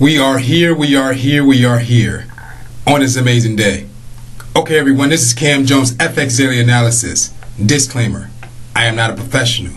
We are here on this amazing day. Okay everyone, this is Cam Jones, FX Daily Analysis. Disclaimer, I am not a professional.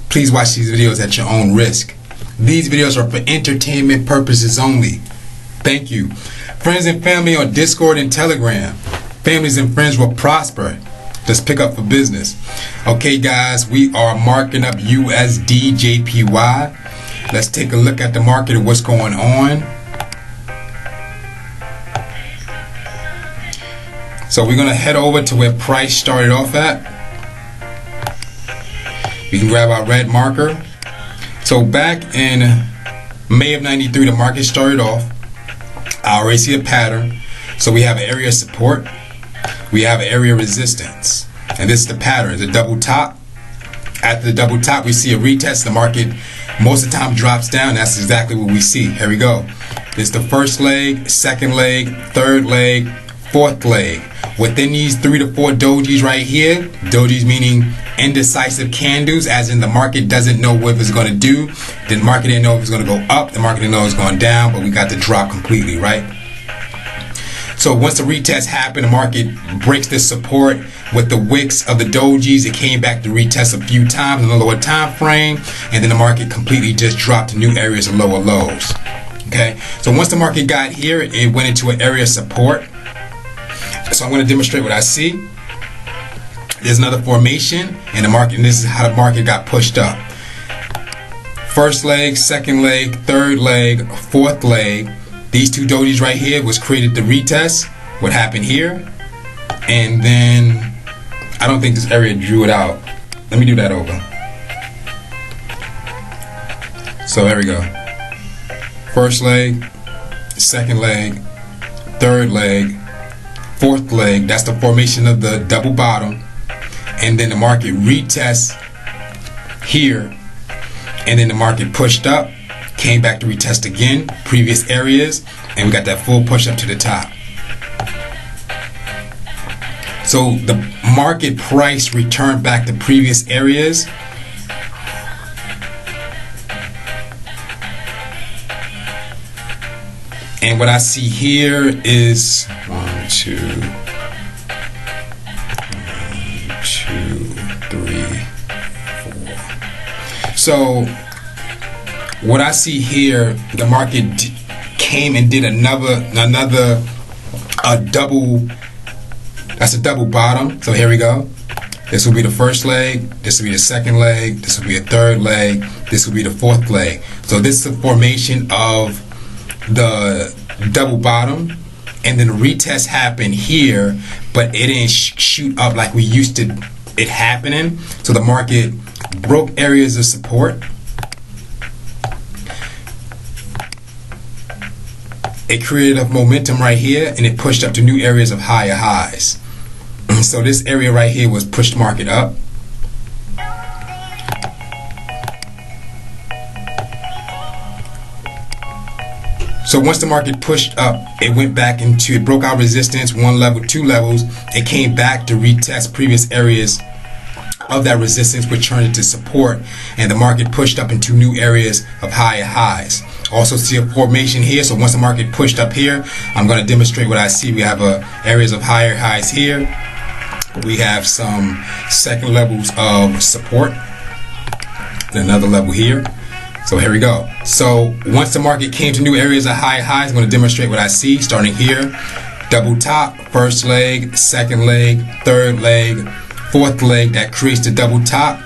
Please watch these videos at your own risk. These videos are for entertainment purposes only. Thank you. Friends and family on Discord and Telegram. Families and friends will prosper. Let's pick up for business. Okay guys, we are marking up USD JPY. Let's take a look at the market and what's going on. So we're going to head over to where price started off at. We can grab our red marker. So back in May of 93, the market started off. I already see a pattern. So we have an area of support. We have an area of resistance. And this is the pattern, the double top. After the double top, we see a retest. The market most of the time drops down. That's exactly what we see. Here we go. This is the first leg, second leg, third leg, fourth leg. Within these 3 to 4 dojis right here, dojis meaning indecisive candles, as in the market doesn't know what it's going to do. The market didn't know if it's going to go up. The market didn't know it was going down, but we got the drop completely, right? So once the retest happened, the market breaks this support with the wicks of the dojis. It came back to retest a few times in a lower time frame, and then the market completely just dropped to new areas of lower lows. Okay, so once the market got here, it went into an area of support. So I'm going to demonstrate what I see. There's another formation in the market, and this is how the market got pushed up. First leg, second leg, third leg, fourth leg. These 2 dojis right here was created to retest what happened here, and then I don't think this area drew it out. Let me do that over. So there we go. First leg, second leg, third leg, fourth leg. That's the formation of the double bottom, and then the market retests here, and then the market pushed up, came back to retest again previous areas, and we got that full push up to the top. So the market price returned back to previous areas. And what I see here is 1, 2, 3, 4. So what I see here, the market came and did another double. That's a double bottom. So here we go. This will be the first leg. This will be the second leg. This will be a third leg. This will be the fourth leg. So this is the formation of the double bottom, and then the retest happened here, but it didn't shoot up like we used to it happening. So the market broke areas of support. It created a momentum right here, and it pushed up to new areas of higher highs. So this area right here was pushed market up. So once the market pushed up, it went back into, it broke out resistance, 1 level, 2 levels. It came back to retest previous areas of that resistance, which turned into support, and the market pushed up into new areas of higher highs. Also see a formation here. So once the market pushed up here, I'm going to demonstrate what I see. We have areas of higher highs here. We have some second levels of support, and another level here. So here we go. So once the market came to new areas of high highs, I'm going to demonstrate what I see. Starting here, double top, first leg, second leg, third leg, fourth leg. That creates the double top,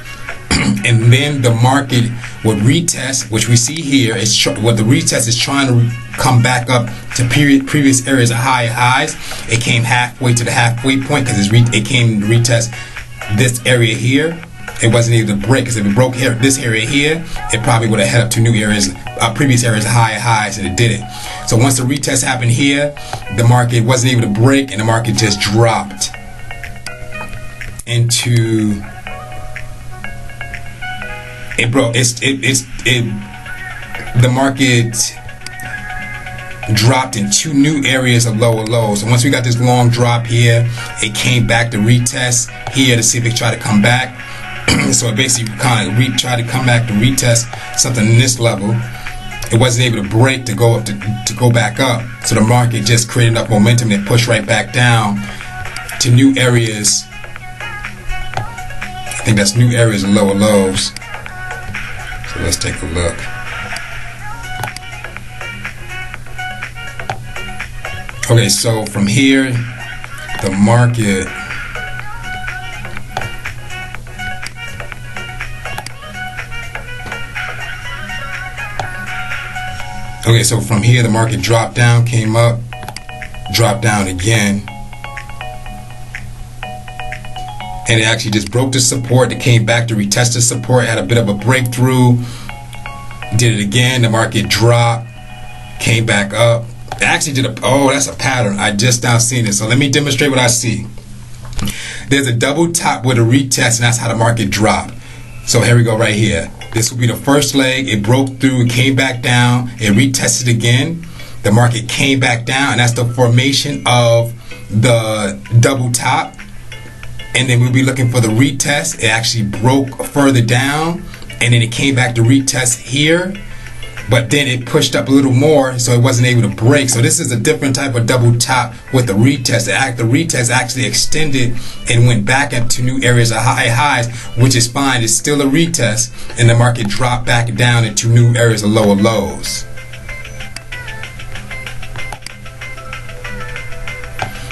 and then the market would retest, which we see here is what the retest is trying to come back up to previous areas of high highs. It came halfway to the halfway point because it came to retest this area here. It wasn't able to break, because if it broke here, this area here, it probably would have head up to new areas, previous areas of higher highs, and it didn't. So once the retest happened here, the market wasn't able to break, and the market just dropped into. It broke. The market dropped in 2 new areas of lower lows. And once we got this long drop here, it came back to retest here to see if it tried to come back. So it basically kind of tried to come back to retest something in this level, it wasn't able to break to go up to go back up. So the market just created enough momentum and pushed right back down to new areas. I think that's new areas of lower lows. So let's take a look. Okay, so from here, the market okay, so from here the market dropped down, came up, dropped down again, and it actually just broke the support. It came back to retest the support, had a bit of a breakthrough, did it again. The market dropped, came back up. It actually did that's a pattern. I just now seen it. So let me demonstrate what I see. There's a double top with a retest, and that's how the market dropped. So here we go right here. This will be the first leg. It broke through, it came back down, it retested again. The market came back down, and that's the formation of the double top. And then we'll be looking for the retest. It actually broke further down, and then it came back to retest here. But then it pushed up a little more, so it wasn't able to break. So this is a different type of double top with the retest. The retest actually extended and went back into new areas of high highs, which is fine. It's still a retest, and the market dropped back down into new areas of lower lows.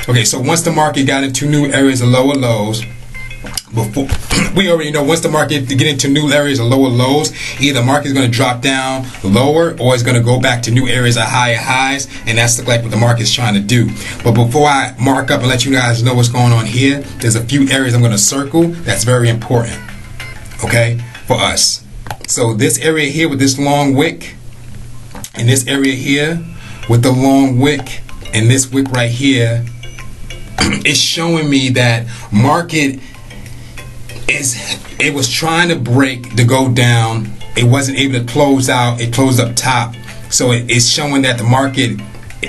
Okay, so once the market got into new areas of lower lows, before we already know once the market get into new areas of lower lows, either the market is going to drop down lower or it's going to go back to new areas of higher highs, and that's like what the market is trying to do. But before I mark up and let you guys know what's going on here, there's a few areas I'm going to circle that's very important, okay, for us. So this area here with this long wick, and this area here with the long wick, and this wick right here is showing me that market it was trying to break to go down. It wasn't able to close out. It closed up top. So it's showing that the market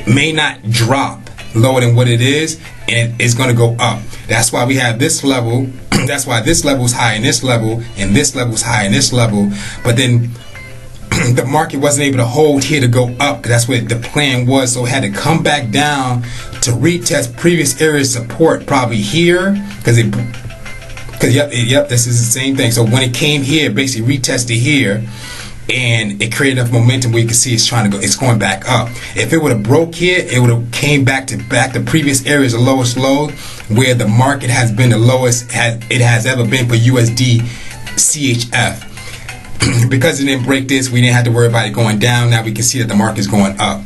may not drop lower than what it is, and it's going to go up. That's why we have this level. That's why this level is high in this level, and this level is high in this level. But then the market wasn't able to hold here to go up. That's what the plan was. So it had to come back down to retest previous area support, probably here, because this is the same thing. So when it came here, basically retested here, and it created enough momentum where you can see it's trying to go. It's going back up. If it would have broke here, it would have came back to previous areas of lowest low, where the market has been the lowest it has ever been for USD CHF. Because it didn't break this, we didn't have to worry about it going down. Now we can see that the market is going up.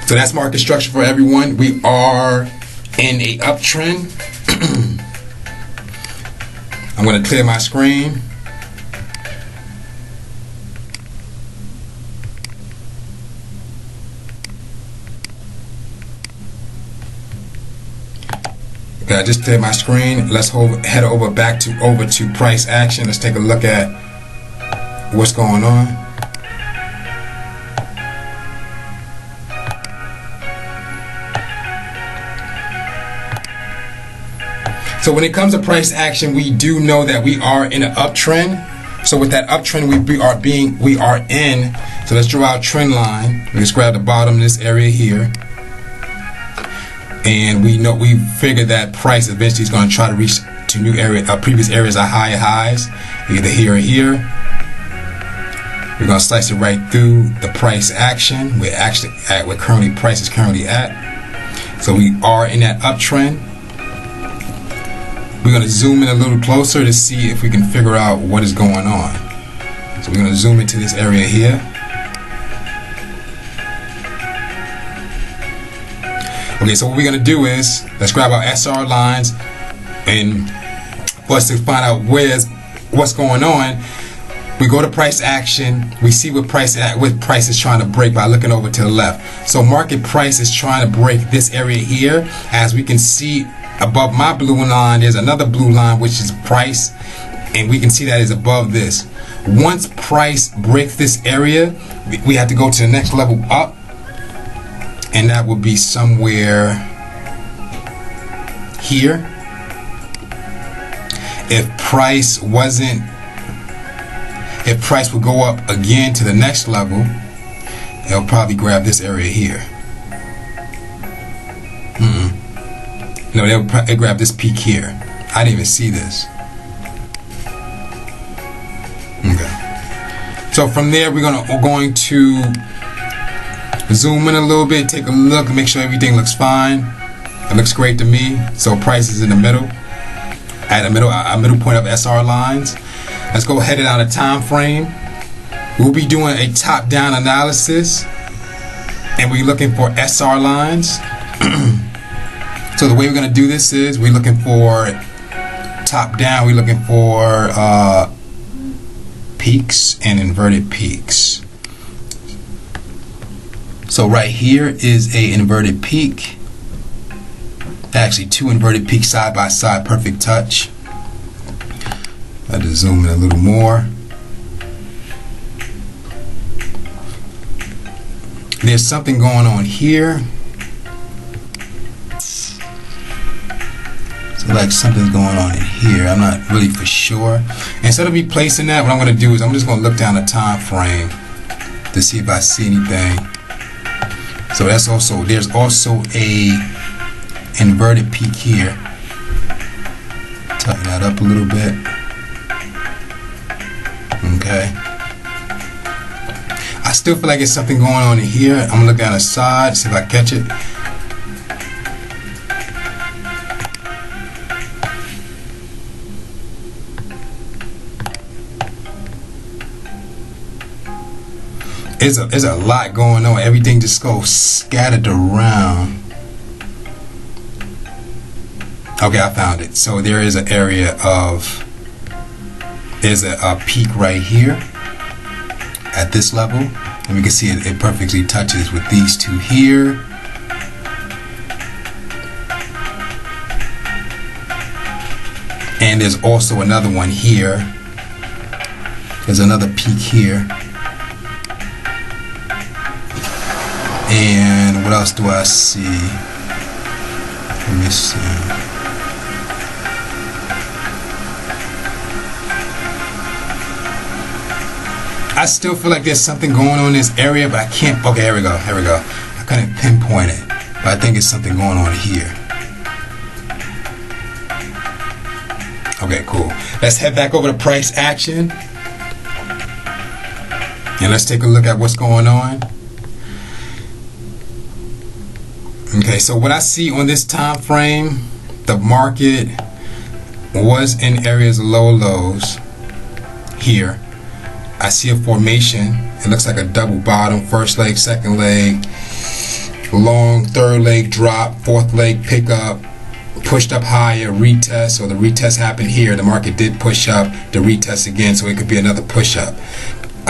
So that's market structure for everyone. We are in a uptrend. I'm going to clear my screen. Okay, I just cleared my screen. Let's head over to price action. Let's take a look at what's going on. So when it comes to price action, we do know that we are in an uptrend. So with that uptrend we are in. So let's draw our trend line. Let's grab the bottom of this area here. And we figured that price eventually is going to try to reach to new previous areas of higher highs, either here or here. We're going to slice it right through the price action. We're actually at where price is currently at. So we are in that uptrend. We're going to zoom in a little closer to see if we can figure out what is going on. So we're going to zoom into this area here. Okay, so what we're going to do is, let's grab our SR lines, and for us to find out what's going on, we go to price action. We see what price is trying to break by looking over to the left. So market price is trying to break this area here. As we can see above my blue line, there's another blue line which is price, and we can see that is above this. Once price breaks this area, we have to go to the next level up, and that would be somewhere here. If if price would go up again to the next level, it'll probably grab this area here. No, it'll grab this peak here. I didn't even see this. Okay. So from there, we're going to zoom in a little bit, take a look, and make sure everything looks fine. It looks great to me. So price is in the middle, at a middle point of SR lines. Let's go ahead and on a time frame. We'll be doing a top-down analysis, and we're looking for SR lines. So the way we're going to do this is we're looking for top-down. We're looking for peaks and inverted peaks. So right here is a inverted peak. Actually, two inverted peaks side by side, perfect touch. I'll just zoom in a little more. There's something going on here. So like something's going on in here. I'm not really for sure. Instead of me placing that, what I'm going to do is I'm just going to look down the time frame to see if I see anything. So there's also a inverted peak here. Tighten that up a little bit. Okay. I still feel like there's something going on in here. I'm gonna look down the side, see if I catch it. There's a lot going on. Everything just goes scattered around. Okay, I found it. So there is an area of, there's a peak right here at this level, and we can see it perfectly touches with these two here. And there's also another one here. There's another peak here. And what else do I see? Let me see. I still feel like there's something going on in this area, but I can't. Okay, here we go. I couldn't pinpoint it, but I think it's something going on here. Okay, cool. Let's head back over to price action, and let's take a look at what's going on. Okay, so what I see on this time frame, the market was in areas of low lows here. I see a formation. It looks like a double bottom, first leg, second leg, long third leg drop, fourth leg pick up, pushed up higher, retest. So the retest happened here. The market did push up, the retest again, so it could be another push up.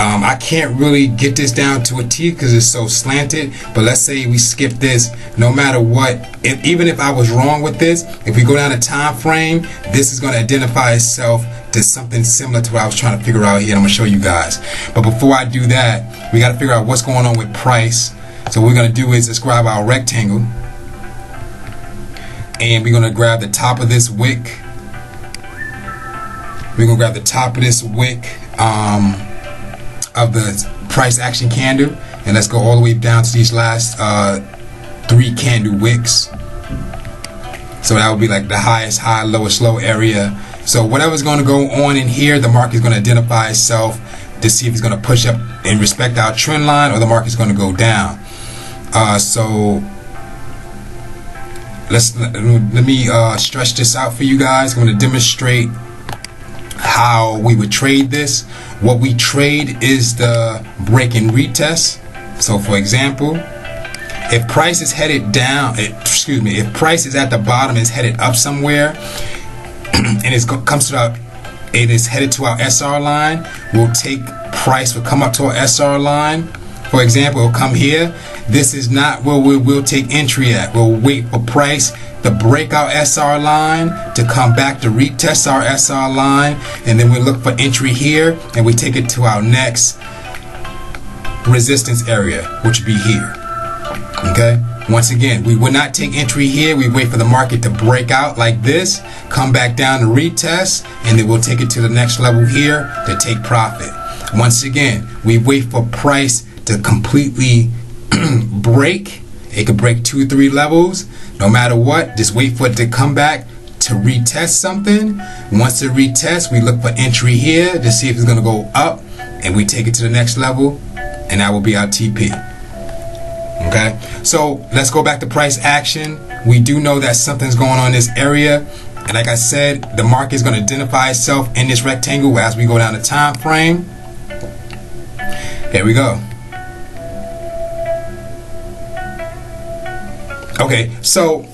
I can't really get this down to a T because it's so slanted, but let's say we skip this. No matter what, even if I was wrong with this, if we go down a time frame, this is going to identify itself to something similar to what I was trying to figure out here. I'm going to show you guys. But before I do that, we got to figure out what's going on with price. So what we're going to do is let's grab our rectangle, and we're going to grab the top of this wick. We're going to grab the top of this wick of the price action candle, and let's go all the way down to these last 3 candle wicks. So that would be like the highest high, lowest low area. So whatever's going to go on in here, the market is going to identify itself to see if it's going to push up and respect our trend line, or the market's going to go down. So let me stretch this out for you guys. I'm going to demonstrate how we would trade this. What we trade is the break and retest. So for example, if price is headed down, if price is at the bottom, is headed up somewhere, and it is headed to our SR line, we'll take price, will come up to our SR line. For example, it'll come here. This is not where we'll take entry at. We'll wait for price to break our SR line, to come back to retest our SR line, and then we look for entry here, and we take it to our next resistance area, which would be here. Okay, once again, we would not take entry here. We wait for the market to break out like this, come back down to retest, and then we'll take it to the next level here to take profit. Once again, we wait for price to completely break. It could break 2 or 3 levels. No matter what, just wait for it to come back to retest something. Once it retests, we look for entry here to see if it's going to go up, and we take it to the next level, and that will be our TP. Okay, so let's go back to price action. We do know that something's going on in this area, and like I said, the market is going to identify itself in this rectangle as we go down the time frame. Here we go. Okay, so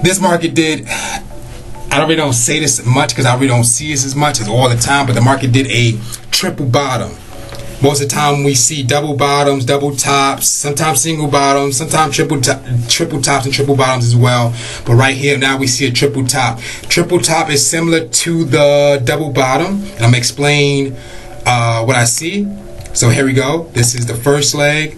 this market did, I don't really don't say this much because I really don't see this as much as all the time, but the market did a triple bottom. Most of the time we see double bottoms, double tops, sometimes single bottoms, sometimes triple tops and triple bottoms as well. But right here now we see a triple top. Triple top is similar to the double bottom, and I'm going to explain what I see. So here we go. This is the first leg.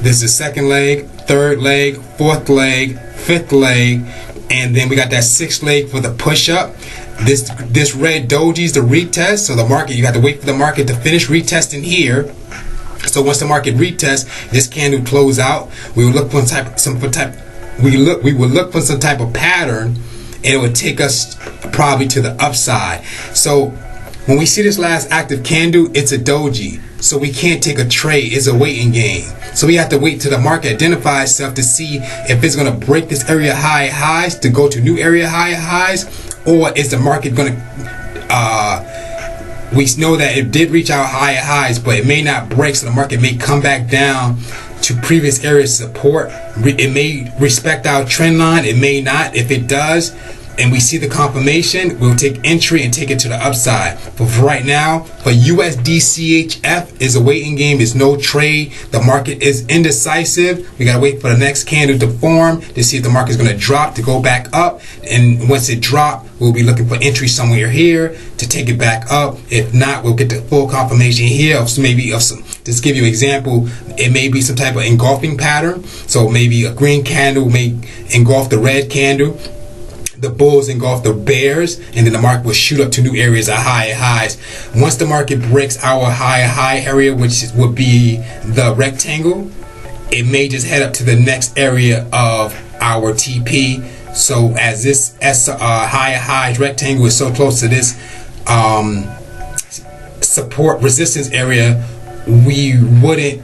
This is the second leg, third leg, fourth leg, fifth leg, and then we got that sixth leg for the push up. This red doji is the retest. So the market, you have to wait for the market to finish retesting here. So once the market retests, this candle close out. We will look for we will look for some type of pattern, and it would take us probably to the upside. So when we see this last active candle, it's a doji. So we can't take a trade. It's a waiting game. So we have to wait till the market identifies itself to see if it's going to break this area high highs to go to new area high highs, or is the market going to we know that it did reach our high highs, but it may not break, so the market may come back down to previous areas of support. It may respect our trend line, it may not. If it does, and we see the confirmation, we'll take entry and take it to the upside. But for right now, for USD CHF is a waiting game. It's no trade. The market is indecisive. We gotta wait for the next candle to form to see if the market is gonna drop to go back up. And once it drops, we'll be looking for entry somewhere here to take it back up. If not, we'll get the full confirmation here of maybe of some. Just give you an example, it may be some type of engulfing pattern. So maybe a green candle may engulf the red candle. The bulls engulf the bears, and then the market will shoot up to new areas of high highs. Once the market breaks our high area, which would be the rectangle, it may just head up to the next area of our TP. So as this high highs rectangle is so close to this support resistance area, we wouldn't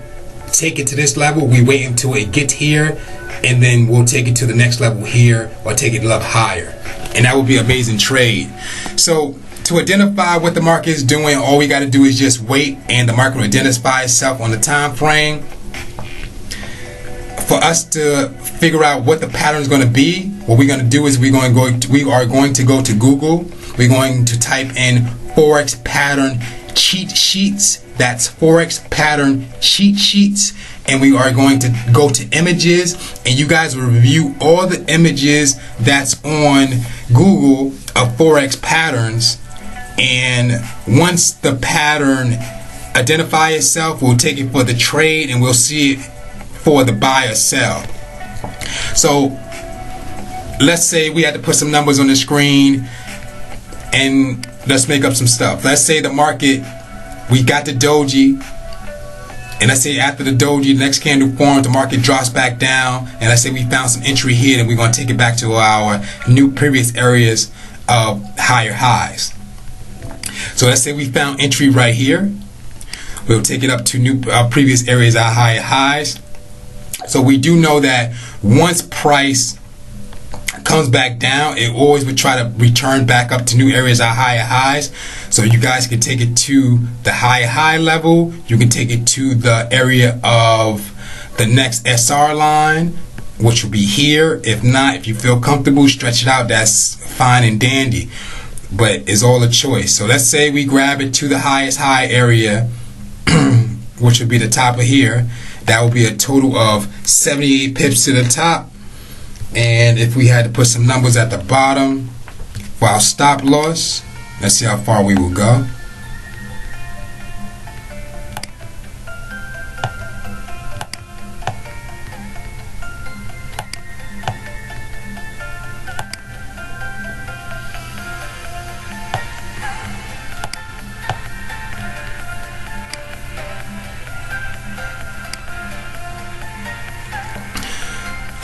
take it to this level. We wait until it gets here, and then we'll take it to the next level here, or take it up higher, and that would be an amazing trade. So to identify what the market is doing, all we got to do is just wait, and the market will identify itself on the time frame. For us to figure out what the pattern is going to be, what we're going to do is we are going to go to Google. We're going to type in Forex pattern cheat sheets. That's Forex pattern cheat sheets, and we are going to go to images, and you guys will review all the images that's on Google of Forex patterns. And once the pattern identify itself, we'll take it for the trade, and we'll see it for the buy or sell. So let's say we had to put some numbers on the screen, and let's make up some stuff. Let's say the market, we got the doji, and let's say after the doji, the next candle forms, the market drops back down, and let's say we found some entry here, and we're going to take it back to our new previous areas of higher highs. So let's say we found entry right here. We'll take it up to new previous areas of higher highs. So we do know that once price comes back down, it always would try to return back up to new areas of higher highs. So you guys can take it to the high level. You can take it to the area of the next SR line, which will be here. If not, if you feel comfortable, stretch it out. That's fine and dandy, but it's all a choice. So let's say we grab it to the highest high area, which would be the top of here. That would be a total of 78 pips to the top. And if we had to put some numbers at the bottom for our stop loss, let's see how far we will go.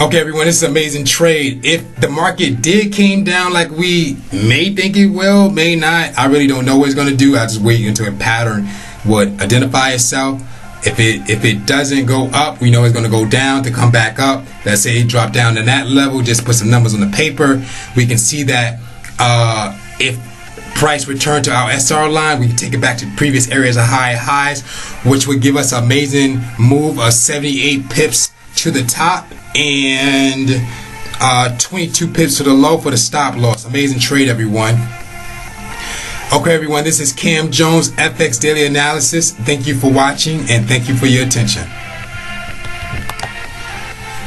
Okay, everyone, this is an amazing trade. If the market did came down like we may think it will, may not, I really don't know what it's going to do. I just wait until a pattern would identify itself. If it doesn't go up, we know it's going to go down to come back up. Let's say it dropped down to that level. Just put some numbers on the paper. We can see that if price return to our SR line, we can take it back to previous areas of highs, which would give us an amazing move of 78 pips to the top and 22 pips to the low for the stop loss. Amazing trade, everyone. Okay, everyone, this is Cam Jones, FX Daily Analysis. Thank you for watching and thank you for your attention.